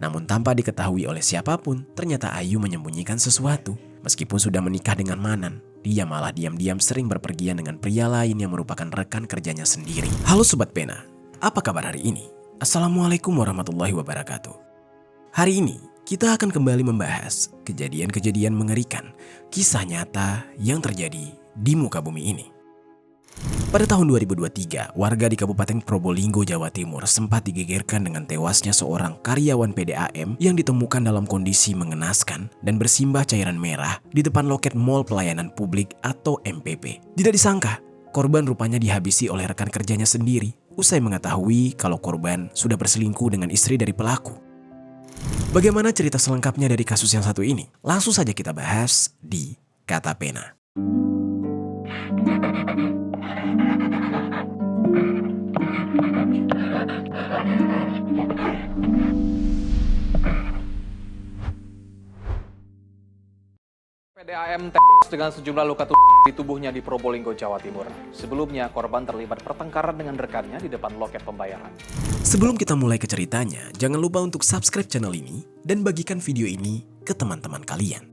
Namun tanpa diketahui oleh siapapun, ternyata Ayu menyembunyikan sesuatu. Meskipun sudah menikah dengan Manan, dia malah diam-diam sering berpergian dengan pria lain yang merupakan rekan kerjanya sendiri. Halo Sobat Pena, apa kabar hari ini? Assalamualaikum warahmatullahi wabarakatuh. Hari ini kita akan kembali membahas kejadian-kejadian mengerikan, kisah nyata yang terjadi di muka bumi ini. Pada tahun 2023, warga di Kabupaten Probolinggo, Jawa Timur sempat digegerkan dengan tewasnya seorang karyawan PDAM yang ditemukan dalam kondisi mengenaskan dan bersimbah cairan merah di depan loket Mall Pelayanan Publik atau MPP. Tidak disangka, korban rupanya dihabisi oleh rekan kerjanya sendiri usai mengetahui kalau korban sudah berselingkuh dengan istri dari pelaku. Bagaimana cerita selengkapnya dari kasus yang satu ini? Langsung saja kita bahas di Kata Pena. PDAM tewas dengan sejumlah luka tembak di tubuhnya di Probolinggo, Jawa Timur. Sebelumnya, korban terlibat pertengkaran dengan rekannya di depan loket pembayaran. Sebelum kita mulai ke ceritanya, jangan lupa untuk subscribe channel ini dan bagikan video ini ke teman-teman kalian.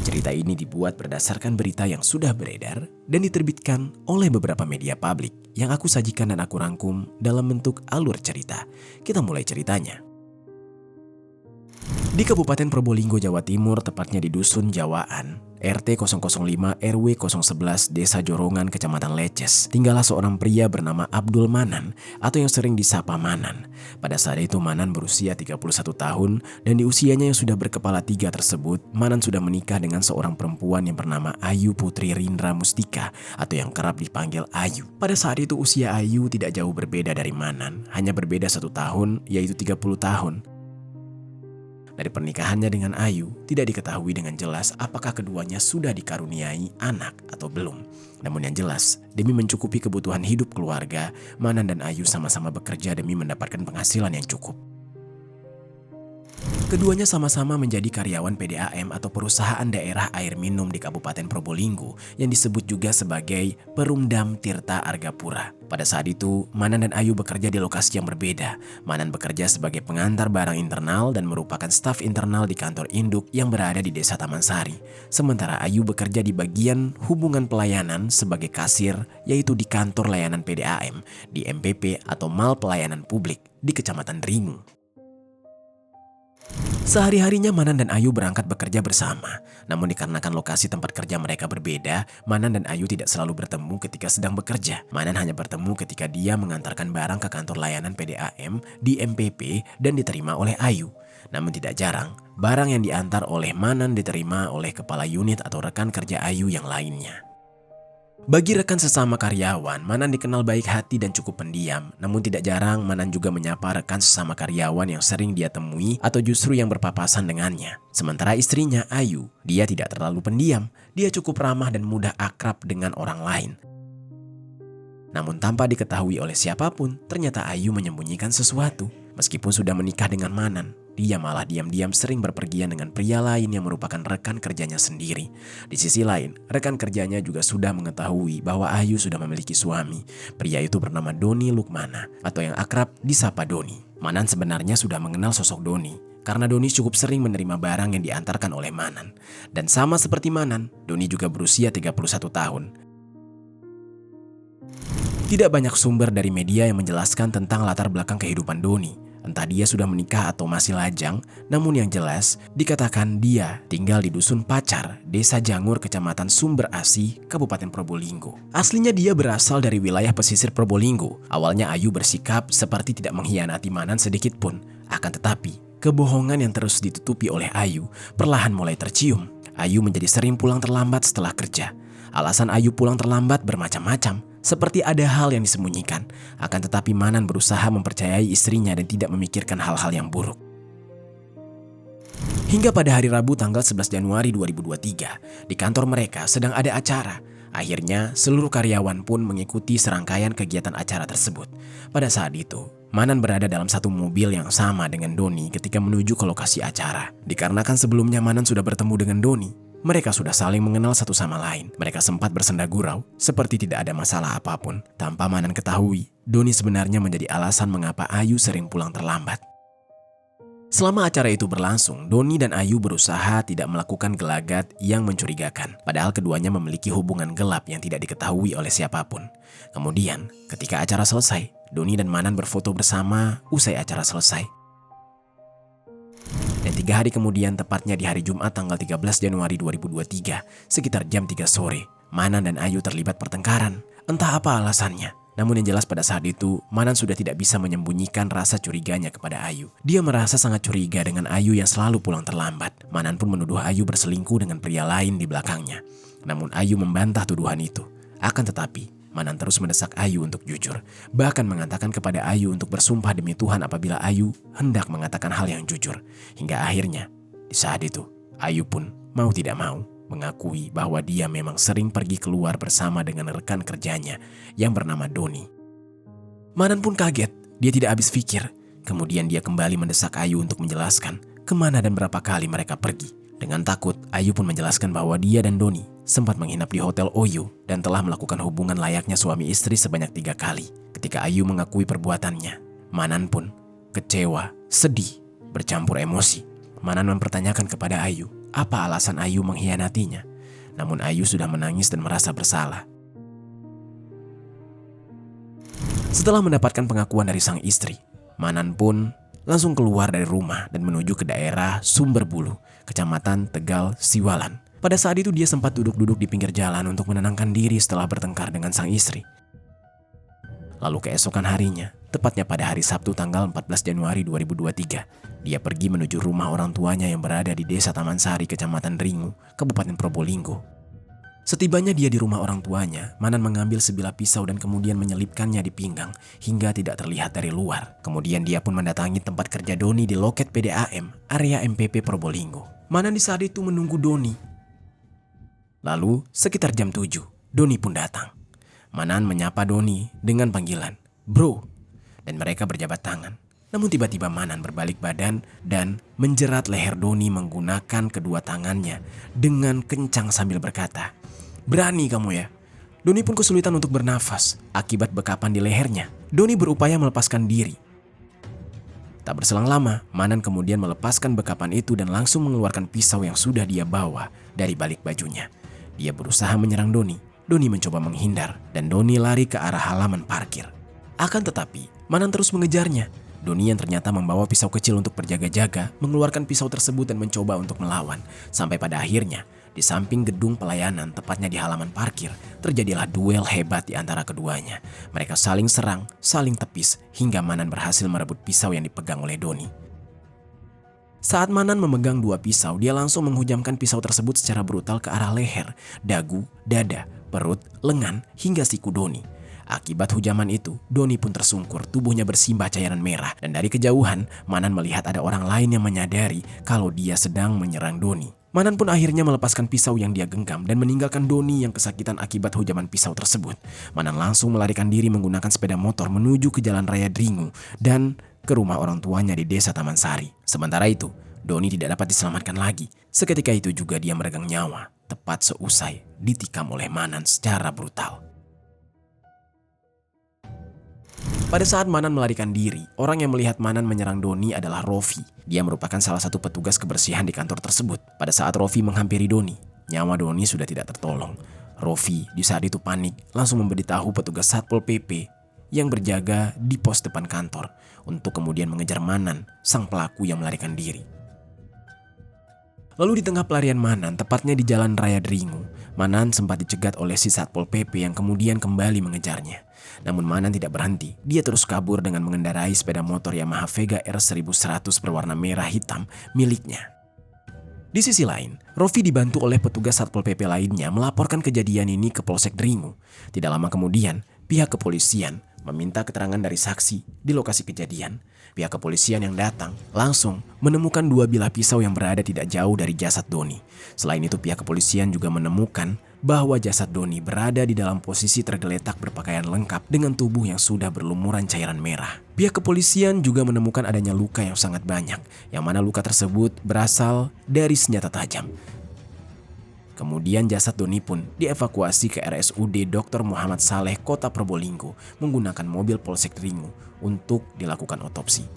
Cerita ini dibuat berdasarkan berita yang sudah beredar dan diterbitkan oleh beberapa media publik yang aku sajikan dan aku rangkum dalam bentuk alur cerita. Kita mulai ceritanya. Di Kabupaten Probolinggo, Jawa Timur, tepatnya di Dusun Jawaan, RT 005 RW 011 Desa Jorongan, Kecamatan Leces, tinggallah seorang pria bernama Abdul Manan atau yang sering disapa Manan. Pada saat itu Manan berusia 31 tahun dan di usianya yang sudah berkepala 3 tersebut, Manan sudah menikah dengan seorang perempuan yang bernama Ayu Putri Rindra Mustika atau yang kerap dipanggil Ayu. Pada saat itu usia Ayu tidak jauh berbeda dari Manan, hanya berbeda 1 tahun, yaitu 30 tahun. Dari pernikahannya dengan Ayu, tidak diketahui dengan jelas apakah keduanya sudah dikaruniai anak atau belum. Namun yang jelas, demi mencukupi kebutuhan hidup keluarga, Manan dan Ayu sama-sama bekerja demi mendapatkan penghasilan yang cukup. Keduanya sama-sama menjadi karyawan PDAM atau Perusahaan Daerah Air Minum di Kabupaten Probolinggo yang disebut juga sebagai Perumdam Tirta Argapura. Pada saat itu, Manan dan Ayu bekerja di lokasi yang berbeda. Manan bekerja sebagai pengantar barang internal dan merupakan staf internal di kantor induk yang berada di Desa Taman Sari. Sementara Ayu bekerja di bagian hubungan pelayanan sebagai kasir, yaitu di kantor layanan PDAM di MPP atau Mall Pelayanan Publik di Kecamatan Dringu. Sehari-harinya Manan dan Ayu berangkat bekerja bersama. Namun dikarenakan lokasi tempat kerja mereka berbeda, Manan dan Ayu tidak selalu bertemu ketika sedang bekerja. Manan hanya bertemu ketika dia mengantarkan barang ke kantor layanan PDAM di MPP dan diterima oleh Ayu. Namun tidak jarang, barang yang diantar oleh Manan diterima oleh kepala unit atau rekan kerja Ayu yang lainnya. Bagi rekan sesama karyawan, Manan dikenal baik hati dan cukup pendiam. Namun tidak jarang Manan juga menyapa rekan sesama karyawan yang sering dia temui atau justru yang berpapasan dengannya. Sementara istrinya, Ayu, dia tidak terlalu pendiam. Dia cukup ramah dan mudah akrab dengan orang lain. Namun tanpa diketahui oleh siapapun, ternyata Ayu menyembunyikan sesuatu. Meskipun sudah menikah dengan Manan, dia malah diam-diam sering berpergian dengan pria lain yang merupakan rekan kerjanya sendiri. Di sisi lain, rekan kerjanya juga sudah mengetahui bahwa Ayu sudah memiliki suami. Pria itu bernama Doni Lukmana atau yang akrab disapa Doni. Manan sebenarnya sudah mengenal sosok Doni karena Doni cukup sering menerima barang yang diantarkan oleh Manan. Dan sama seperti Manan, Doni juga berusia 31 tahun. Tidak banyak sumber dari media yang menjelaskan tentang latar belakang kehidupan Doni. Entah dia sudah menikah atau masih lajang, namun yang jelas dikatakan dia tinggal di Dusun Pacar, Desa Jangur, Kecamatan Sumber Asi, Kabupaten Probolinggo. Aslinya dia berasal dari wilayah pesisir Probolinggo. Awalnya Ayu bersikap seperti tidak mengkhianati Manan sedikit pun. Akan tetapi, kebohongan yang terus ditutupi oleh Ayu perlahan mulai tercium. Ayu menjadi sering pulang terlambat setelah kerja. Alasan Ayu pulang terlambat bermacam-macam. Seperti ada hal yang disembunyikan. Akan tetapi Manan berusaha mempercayai istrinya dan tidak memikirkan hal-hal yang buruk. Hingga pada hari Rabu tanggal 11 Januari 2023, di kantor mereka sedang ada acara. Akhirnya seluruh karyawan pun mengikuti serangkaian kegiatan acara tersebut. Pada saat itu, Manan berada dalam satu mobil yang sama dengan Doni ketika menuju ke lokasi acara. Dikarenakan sebelumnya Manan sudah bertemu dengan Doni, mereka sudah saling mengenal satu sama lain. Mereka sempat bersenda gurau, seperti tidak ada masalah apapun. Tanpa Manan ketahui, Doni sebenarnya menjadi alasan mengapa Ayu sering pulang terlambat. Selama acara itu berlangsung, Doni dan Ayu berusaha tidak melakukan gelagat yang mencurigakan. Padahal keduanya memiliki hubungan gelap yang tidak diketahui oleh siapapun. Kemudian, ketika acara selesai, Doni dan Manan berfoto bersama usai acara selesai. Dan 3 hari kemudian, tepatnya di hari Jumat tanggal 13 Januari 2023, sekitar jam 3 sore, Manan dan Ayu terlibat pertengkaran. Entah apa alasannya. Namun yang jelas pada saat itu, Manan sudah tidak bisa menyembunyikan rasa curiganya kepada Ayu. Dia merasa sangat curiga dengan Ayu yang selalu pulang terlambat. Manan pun menuduh Ayu berselingkuh dengan pria lain di belakangnya. Namun Ayu membantah tuduhan itu. Akan tetapi, Manan terus mendesak Ayu untuk jujur. Bahkan mengatakan kepada Ayu untuk bersumpah demi Tuhan apabila Ayu hendak mengatakan hal yang jujur. Hingga akhirnya, di saat itu, Ayu pun mau tidak mau mengakui bahwa dia memang sering pergi keluar bersama dengan rekan kerjanya yang bernama Doni. Manan pun kaget, dia tidak habis pikir. Kemudian dia kembali mendesak Ayu untuk menjelaskan kemana dan berapa kali mereka pergi. Dengan takut, Ayu pun menjelaskan bahwa dia dan Doni sempat menginap di Hotel Oyo dan telah melakukan hubungan layaknya suami istri sebanyak 3 kali. Ketika Ayu mengakui perbuatannya, Manan pun kecewa, sedih, bercampur emosi. Manan mempertanyakan kepada Ayu apa alasan Ayu mengkhianatinya. Namun Ayu sudah menangis dan merasa bersalah. Setelah mendapatkan pengakuan dari sang istri, Manan pun langsung keluar dari rumah dan menuju ke daerah Sumberbulu, Kecamatan Tegal, Siwalan. Pada saat itu dia sempat duduk-duduk di pinggir jalan untuk menenangkan diri setelah bertengkar dengan sang istri. Lalu keesokan harinya, tepatnya pada hari Sabtu tanggal 14 Januari 2023, dia pergi menuju rumah orang tuanya yang berada di Desa Taman Sari, Kecamatan Dringu, Kabupaten Probolinggo. Setibanya dia di rumah orang tuanya, Manan mengambil sebilah pisau dan kemudian menyelipkannya di pinggang hingga tidak terlihat dari luar. Kemudian dia pun mendatangi tempat kerja Doni di loket PDAM, area MPP Probolinggo. Manan di saat itu menunggu Doni. Lalu sekitar jam 7, Doni pun datang. Manan menyapa Doni dengan panggilan "Bro", dan mereka berjabat tangan. Namun tiba-tiba Manan berbalik badan dan menjerat leher Doni menggunakan kedua tangannya dengan kencang sambil berkata, "Berani kamu ya?" Doni pun kesulitan untuk bernafas akibat bekapan di lehernya. Doni berupaya melepaskan diri. Tak berselang lama, Manan kemudian melepaskan bekapan itu dan langsung mengeluarkan pisau yang sudah dia bawa dari balik bajunya. Dia berusaha menyerang Doni. Doni mencoba menghindar dan Doni lari ke arah halaman parkir. Akan tetapi, Manan terus mengejarnya. Doni yang ternyata membawa pisau kecil untuk berjaga-jaga mengeluarkan pisau tersebut dan mencoba untuk melawan. Sampai pada akhirnya, di samping gedung pelayanan, tepatnya di halaman parkir, terjadilah duel hebat di antara keduanya. Mereka saling serang, saling tepis, hingga Manan berhasil merebut pisau yang dipegang oleh Doni. Saat Manan memegang 2 pisau, dia langsung menghujamkan pisau tersebut secara brutal ke arah leher, dagu, dada, perut, lengan, hingga siku Doni. Akibat hujaman itu, Doni pun tersungkur, tubuhnya bersimbah cairan merah. Dan dari kejauhan, Manan melihat ada orang lain yang menyadari kalau dia sedang menyerang Doni. Manan pun akhirnya melepaskan pisau yang dia genggam dan meninggalkan Doni yang kesakitan akibat hujaman pisau tersebut. Manan langsung melarikan diri menggunakan sepeda motor menuju ke Jalan Raya Dringu dan ke rumah orang tuanya di Desa Taman Sari. Sementara itu, Doni tidak dapat diselamatkan lagi. Seketika itu juga dia meregang nyawa, tepat seusai ditikam oleh Manan secara brutal. Pada saat Manan melarikan diri, orang yang melihat Manan menyerang Doni adalah Rofi. Dia merupakan salah satu petugas kebersihan di kantor tersebut. Pada saat Rofi menghampiri Doni, nyawa Doni sudah tidak tertolong. Rofi di saat itu panik, langsung memberitahu petugas Satpol PP yang berjaga di pos depan kantor untuk kemudian mengejar Manan, sang pelaku yang melarikan diri. Lalu di tengah pelarian Manan, tepatnya di Jalan Raya Dringu, Manan sempat dicegat oleh si Satpol PP yang kemudian kembali mengejarnya. Namun Manan tidak berhenti, dia terus kabur dengan mengendarai sepeda motor Yamaha Vega R1100 berwarna merah hitam miliknya. Di sisi lain, Rofi dibantu oleh petugas Satpol PP lainnya melaporkan kejadian ini ke Polsek Dringu. Tidak lama kemudian, pihak kepolisian meminta keterangan dari saksi di lokasi kejadian. Pihak kepolisian yang datang langsung menemukan 2 bilah pisau yang berada tidak jauh dari jasad Doni. Selain itu, pihak kepolisian juga menemukan bahwa jasad Doni berada di dalam posisi tergeletak berpakaian lengkap dengan tubuh yang sudah berlumuran cairan merah. Pihak kepolisian juga menemukan adanya luka yang sangat banyak, yang mana luka tersebut berasal dari senjata tajam. Kemudian jasad Doni pun dievakuasi ke RSUD Dr. Muhammad Saleh Kota Probolinggo menggunakan mobil Polsek Dringu untuk dilakukan otopsi.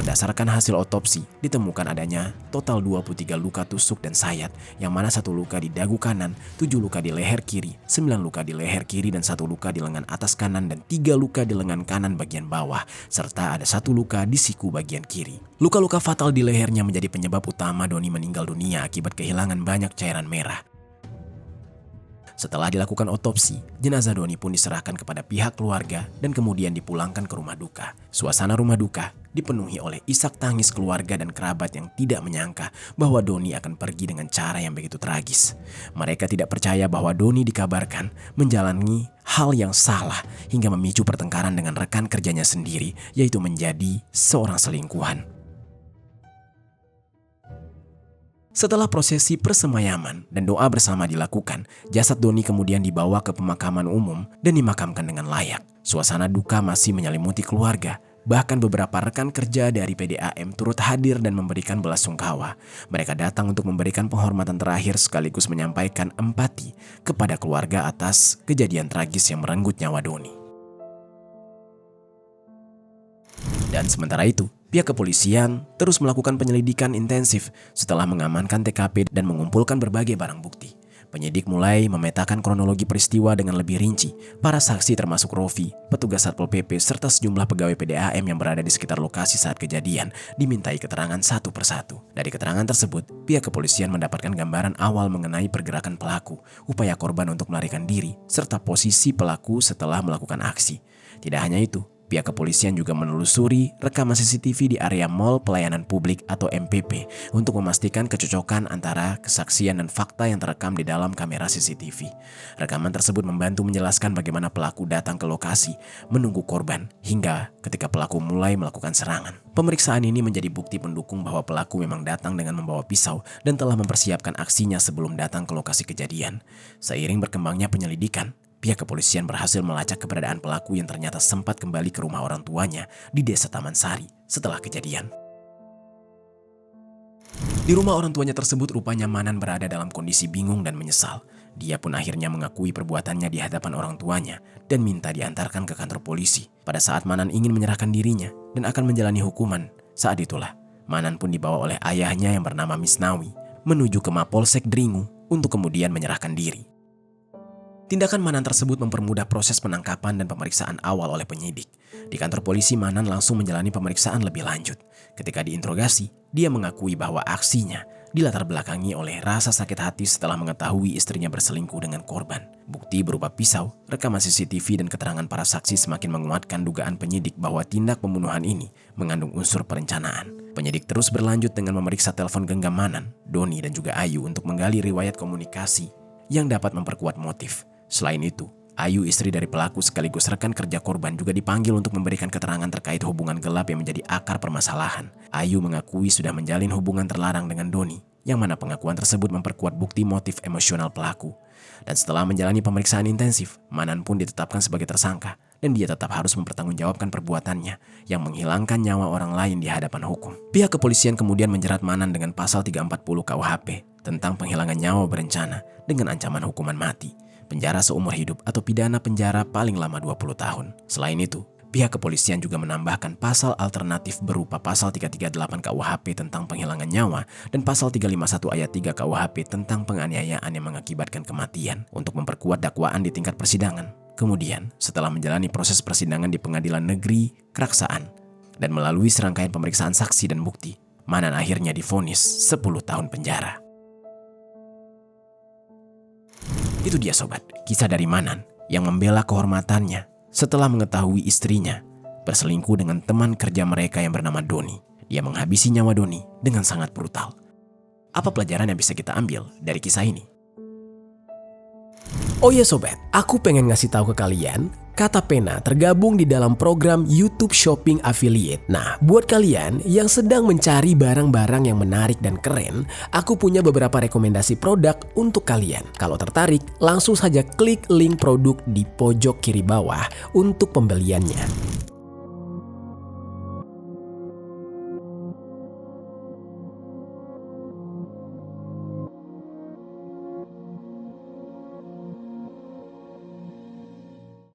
Berdasarkan hasil otopsi, ditemukan adanya total 23 luka tusuk dan sayat, yang mana 1 luka di dagu kanan, 7 luka di leher kiri, 9 luka di leher kiri dan 1 luka di lengan atas kanan dan 3 luka di lengan kanan bagian bawah, serta ada 1 luka di siku bagian kiri. Luka-luka fatal di lehernya menjadi penyebab utama Doni meninggal dunia akibat kehilangan banyak cairan merah. Setelah dilakukan otopsi, jenazah Doni pun diserahkan kepada pihak keluarga dan kemudian dipulangkan ke rumah duka. Suasana rumah duka dipenuhi oleh isak tangis keluarga dan kerabat yang tidak menyangka bahwa Doni akan pergi dengan cara yang begitu tragis. Mereka tidak percaya bahwa Doni dikabarkan menjalani hal yang salah hingga memicu pertengkaran dengan rekan kerjanya sendiri, yaitu menjadi seorang selingkuhan. Setelah prosesi persemayaman dan doa bersama dilakukan, jasad Doni kemudian dibawa ke pemakaman umum dan dimakamkan dengan layak. Suasana duka masih menyelimuti keluarga. Bahkan beberapa rekan kerja dari PDAM turut hadir dan memberikan belasungkawa. Mereka datang untuk memberikan penghormatan terakhir sekaligus menyampaikan empati kepada keluarga atas kejadian tragis yang merenggut nyawa Doni. Dan sementara itu, pihak kepolisian terus melakukan penyelidikan intensif setelah mengamankan TKP dan mengumpulkan berbagai barang bukti. Penyidik mulai memetakan kronologi peristiwa dengan lebih rinci. Para saksi termasuk Rofi, petugas Satpol PP, serta sejumlah pegawai PDAM yang berada di sekitar lokasi saat kejadian dimintai keterangan satu persatu. Dari keterangan tersebut, pihak kepolisian mendapatkan gambaran awal mengenai pergerakan pelaku, upaya korban untuk melarikan diri, serta posisi pelaku setelah melakukan aksi. Tidak hanya itu, pihak kepolisian juga menelusuri rekaman CCTV di area Mall Pelayanan Publik atau MPP untuk memastikan kecocokan antara kesaksian dan fakta yang terekam di dalam kamera CCTV. Rekaman tersebut membantu menjelaskan bagaimana pelaku datang ke lokasi, menunggu korban, hingga ketika pelaku mulai melakukan serangan. Pemeriksaan ini menjadi bukti pendukung bahwa pelaku memang datang dengan membawa pisau dan telah mempersiapkan aksinya sebelum datang ke lokasi kejadian. Seiring berkembangnya penyelidikan, pihak kepolisian berhasil melacak keberadaan pelaku yang ternyata sempat kembali ke rumah orang tuanya di Desa Taman Sari setelah kejadian. Di rumah orang tuanya tersebut rupanya Manan berada dalam kondisi bingung dan menyesal. Dia pun akhirnya mengakui perbuatannya di hadapan orang tuanya dan minta diantarkan ke kantor polisi. Pada saat Manan ingin menyerahkan dirinya dan akan menjalani hukuman, saat itulah Manan pun dibawa oleh ayahnya yang bernama Misnawi menuju ke Mapolsek Dringu untuk kemudian menyerahkan diri. Tindakan Manan tersebut mempermudah proses penangkapan dan pemeriksaan awal oleh penyidik. Di kantor polisi, Manan langsung menjalani pemeriksaan lebih lanjut. Ketika diinterogasi, dia mengakui bahwa aksinya dilatar belakangi oleh rasa sakit hati setelah mengetahui istrinya berselingkuh dengan korban. Bukti berupa pisau, rekaman CCTV, dan keterangan para saksi semakin menguatkan dugaan penyidik bahwa tindak pembunuhan ini mengandung unsur perencanaan. Penyidik terus berlanjut dengan memeriksa telepon genggam Manan, Doni, dan juga Ayu untuk menggali riwayat komunikasi yang dapat memperkuat motif. Selain itu, Ayu, istri dari pelaku sekaligus rekan kerja korban, juga dipanggil untuk memberikan keterangan terkait hubungan gelap yang menjadi akar permasalahan. Ayu mengakui sudah menjalin hubungan terlarang dengan Doni, yang mana pengakuan tersebut memperkuat bukti motif emosional pelaku. Dan setelah menjalani pemeriksaan intensif, Manan pun ditetapkan sebagai tersangka dan dia tetap harus mempertanggungjawabkan perbuatannya yang menghilangkan nyawa orang lain di hadapan hukum. Pihak kepolisian kemudian menjerat Manan dengan pasal 340 KUHP tentang penghilangan nyawa berencana dengan ancaman hukuman mati, penjara seumur hidup, atau pidana penjara paling lama 20 tahun. Selain itu, pihak kepolisian juga menambahkan pasal alternatif berupa pasal 338 KUHP tentang penghilangan nyawa dan pasal 351 ayat 3 KUHP tentang penganiayaan yang mengakibatkan kematian untuk memperkuat dakwaan di tingkat persidangan. Kemudian, setelah menjalani proses persidangan di Pengadilan Negeri Keraksaan dan melalui serangkaian pemeriksaan saksi dan bukti, Manan akhirnya divonis 10 tahun penjara. Itu dia sobat, kisah dari Manan yang membela kehormatannya setelah mengetahui istrinya berselingkuh dengan teman kerja mereka yang bernama Doni. Dia menghabisi nyawa Doni dengan sangat brutal. Apa pelajaran yang bisa kita ambil dari kisah ini? Oh ya sobat, aku pengen ngasih tahu ke kalian, Kata Pena tergabung di dalam program YouTube Shopping Affiliate. Nah, buat kalian yang sedang mencari barang-barang yang menarik dan keren, aku punya beberapa rekomendasi produk untuk kalian. Kalau tertarik, langsung saja klik link produk di pojok kiri bawah untuk pembeliannya.